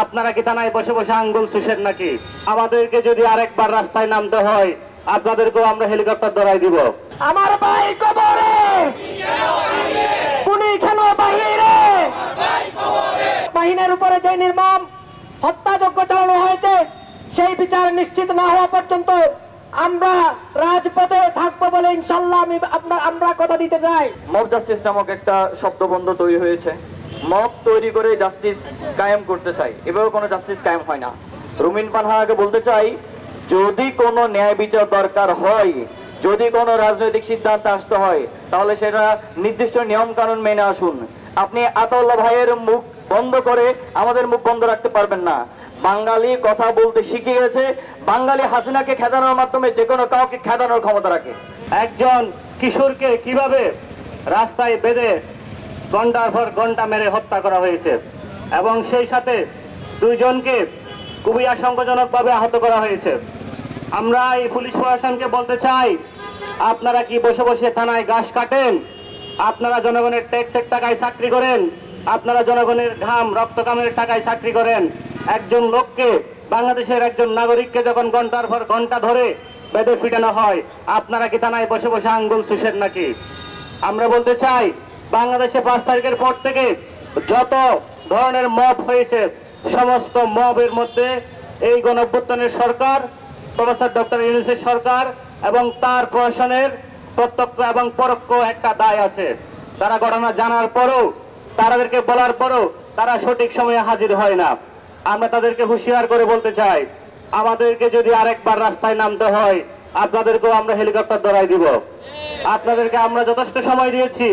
আপনারা কি থানায় বসে বসে আঙ্গুল চুষেন নাকি? আমাদেরকে যদি আরেকবার রাস্তায় নামতে হয় আপনাদেরকেও আমরা হেলিকপ্টার ধরাই দিব। আমার ভাই কবরে, খুনি কেন বাহিরে? বাহিনীর উপরে যে নির্মম হত্যাযজ্ঞ চালানো হয়েছে সেই বিচার নিশ্চিত না হওয়া পর্যন্ত আমরা রাজপথে থাকবো বলে ইনশাল্লাহ আমরা কথা দিতে চাই। মব জাস্টিস নামক একটা শব্দবন্ধ তৈরি হয়েছে। মব তৈরি করে জাস্টিস কায়েম করতে চাই, এভাবে কোনো জাস্টিস কায়েম হয় না। রুমিন পানহাকে বলতে চাই, যদি কোনো ন্যায় বিচার দরকার হয়, যদি কোনো রাজনৈতিক সিদ্ধান্ত আসতে হয়, তাহলে সেটা নির্দিষ্ট নিয়ম কানুন মেনে আসুন। আপনি আতাউল্লাহ ভাইয়ের মুখ বন্ধ করে আমাদের মুখ বন্ধ রাখতে পারবেন না। বাঙালি কথা বলতে শিখে গেছে। বাঙালি হাসিনাকে খেদানোর মাধ্যমে যে কোনো কাউকে খেদানোর ক্ষমতা রাখে। একজন কিশোরকে কিভাবে রাস্তায় বেঁধে ঘন্টার পর ঘন্টা মেরে হত্যা করা হয়েছে এবং সেই সাথে দুইজনকে খুবই আশঙ্কাজনকভাবে আহত করা হয়েছে। আমরা এই পুলিশ প্রশাসনকে বলতে চাই, আপনারা কি বসে বসে থানায় ঘাস কাটেন? আপনারা জনগণের ট্যাক্সের টাকায় চাকরি করেন, আপনারা জনগণের ঘাম রক্তকামের টাকায় চাকরি করেন। একজন লোককে, বাংলাদেশের একজন নাগরিককে যখন ঘন্টার পর ঘন্টা ধরে বেঁধে পিটানো হয় আপনারা কি থানায় বসে বসে আঙ্গুল চুষেন নাকি? আমরা বলতে চাই, বাংলাদেশে 5 তারিখের পর থেকে যত ধরনের মব হয়েছে সমস্ত মবের মধ্যে এই গণঅভ্যুত্থানের সরকার, প্রফেসর ডক্টর ইউনূসের সরকার এবং তার প্রশাসনের প্রত্যক্ষ এবং পরোক্ষ একটা দায় আছে। তারা ঘটনা জানার পরও, তাদেরকে বলার পরও তারা সঠিক সময়ে হাজির হয় না। আমরা তাদেরকে হুঁশিয়ার করে বলতে চাই, আমাদেরকে যদি আরেকবার রাস্তায় নামতে হয় আপনাদেরকেও আমরা হেলিকপ্টার ধরাই দিব। আপনাদেরকে আমরা যথেষ্ট সময় দিয়েছি,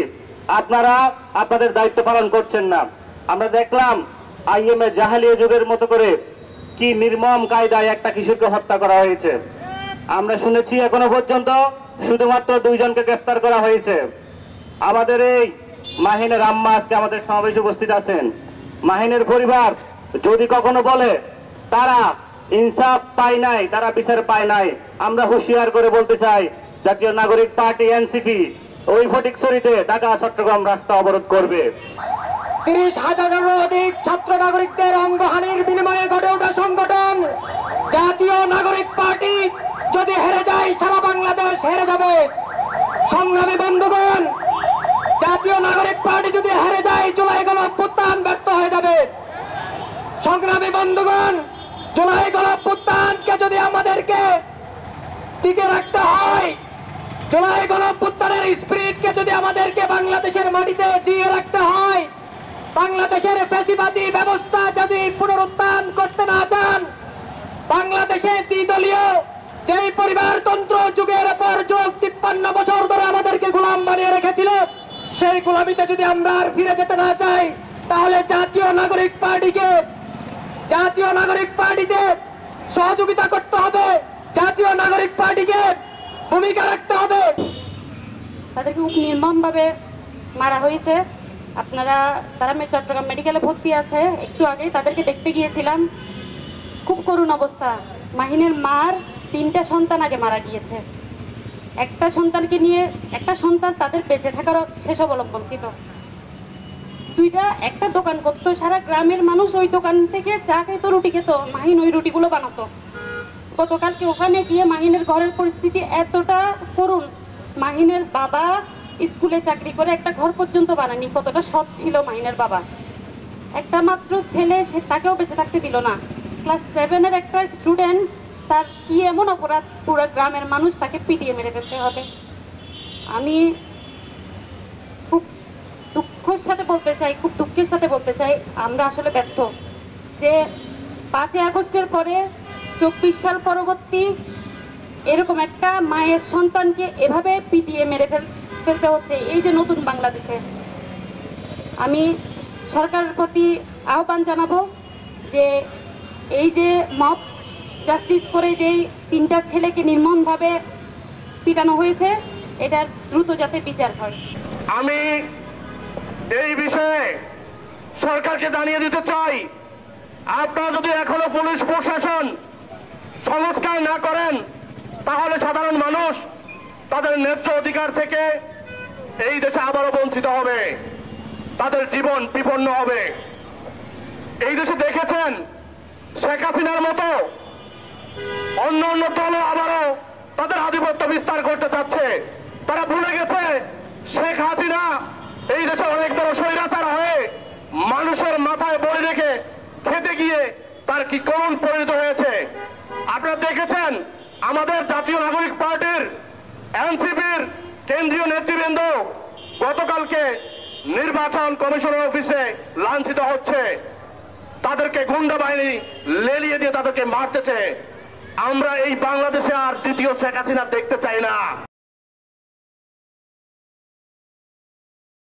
আপনারা আপনাদের দায়িত্ব পালন করছেন না। আমরা দেখলাম আইএমএ জাহালিয়া যুগের মতো করে কি নির্মম কায়দায় একটা কিশোরকে হত্যা করা হয়েছে। আমরা শুনেছি এখনো পর্যন্ত শুধুমাত্র 2 জনকে গ্রেফতার করা হয়েছে। আমাদের এই মাহিনের আম্মা আজকে আমাদের সমাবেশে উপস্থিত আছেন। মাহিনের পরিবার যদি কখনো বলে তারা ইনসাফ পায় নাই, তারা বিচার পায় নাই, আমরা হুঁশিয়ার করে বলতে চাই, জাতীয় নাগরিক পার্টি এনসিপি ওই ফটিকছড়িতে ঢাকা চট্টগ্রাম রাস্তা অবরোধ করবে। 30,000-এরও অধিক ছাত্র নাগরিকদের অঙ্গহানির বিনিময়ে গড়ে ওঠা সংগঠন জাতীয় নাগরিক পার্টি যদি হেরে যায় সারা বাংলাদেশ হেরে যাবে। সংগ্রামী বন্ধুগণ, জাতীয় নাগরিক পার্টি যদি হেরে যায় জুলাই গণঅভ্যুত্থান ব্যর্থ হয়ে যাবে। সংগ্রামী বন্ধুগণ, জুলাই গণঅভ্যুত্থানকে যদি আমাদেরকে টিকে রাখতে হয়, জুলাই গণঅভ্যুত্থানের স্পিরিটকে যদি আমাদেরকে বাংলাদেশের মাটিতে জিয়ে রাখতে হয়, বাংলাদেশের ফ্যাসিবাদী ব্যবস্থা যদি পুনরুত্থান করতে না চান, বাংলাদেশে দ্বিদলীয় যেই পরিবারতন্ত্র যুগের পর যুগ 53 বছর ধরে আমাদেরকে গোলাম বানিয়ে রেখেছিল, সেই গোলামিতে যদি আমরা আর ফিরে যেতে না চাই, তাহলে জাতীয় নাগরিক পার্টিতে সহযোগিতা করতে হবে, জাতীয় নাগরিক পার্টিকে ভূমিকা রাখতে হবে। তাদেরকে খুব নির্মমভাবে মারা হয়েছে। তারা চট্টগ্রাম মেডিকেলে ভর্তি আছে। একটু আগেই তাদেরকে দেখতে গিয়েছিলাম, খুব করুণ অবস্থা। মাহিনের মার 3টা সন্তান আগে মারা গিয়েছে। একটা সন্তানকে নিয়ে, একটা সন্তান তাদের বেঁচে থাকার শেষ অবলম্বন ছিল। একটা দোকান করতো, সারা গ্রামের মানুষ ওই দোকান থেকে চা খেত, রুটি খেত, মাহিন ওই রুটিগুলো বানাতো। গতকালকে ওখানে গিয়ে মাহিনের ঘরের পরিস্থিতি এতটা করুণ, মাহিনের বাবা স্কুলে চাকরি করে একটা ঘর পর্যন্ত বানায়নি। কতটা সৎ ছিল মাহিনের বাবা। একটা মাত্র ছেলে, তাকেও বেঁচে থাকতে দিল না। ক্লাস 7-এর একটা স্টুডেন্ট, তার কি এমন অপরাধ পুরো গ্রামের মানুষ তাকে পিটিয়ে মেরে ফেলতে হবে? আমি খুব দুঃখের সাথে বলতে চাই আমরা আসলে ব্যর্থ যে 5 আগস্টের পরে 24 সাল পরবর্তী এরকম একটা মায়ের সন্তানকে এভাবে পিটিয়ে মেরে ফেলতে হচ্ছে এই যে নতুন বাংলাদেশে। আমি সরকারের প্রতি আহ্বান জানাবো যে এই যে মব জাস্টিস করে যেই 3টা ছেলেকে নির্মমভাবে পিটানো হয়েছে, এটার দ্রুত যাতে বিচার হয়। আমি এই বিষয়ে সরকারকে জানিয়ে দিতে চাই, আপনারা যদি এখনো পুলিশ প্রশাসন সংস্কার না করেন তাহলে সাধারণ মানুষ তাদের ন্যায্য অধিকার থেকে এই দেশে আবারও বঞ্চিত হবে, তাদের জীবন বিপন্ন হবে। এই দেশে দেখেছেন দেখেছেন শেখ হাসিনার মতো অন্য অন্য দলও আবারও তাদের আধিপত্য বিস্তার করতে চাচ্ছে। তারা ভুলে গেছে শেখ হাসিনা এই দেশে অনেক বড় স্বৈরাচার হয়ে মানুষের মাথায় বই রেখে খেতে গিয়ে তার কি করুণ পরিণত হয়েছে। আপনারা দেখেছেন আমাদের জাতীয় নাগরিক পার্টির এনসিপির কেন্দ্রীয় নেতৃবৃন্দ গতকালকে নির্বাচন কমিশনের অফিসে লাঞ্ছিত হচ্ছে, তাদেরকে গুন্ডা বাহিনী লেলিয়ে দিয়ে তাদেরকে মারতেছে। আমরা এই বাংলাদেশে আর দ্বিতীয় শেখ হাসিনা দেখতে চাই না।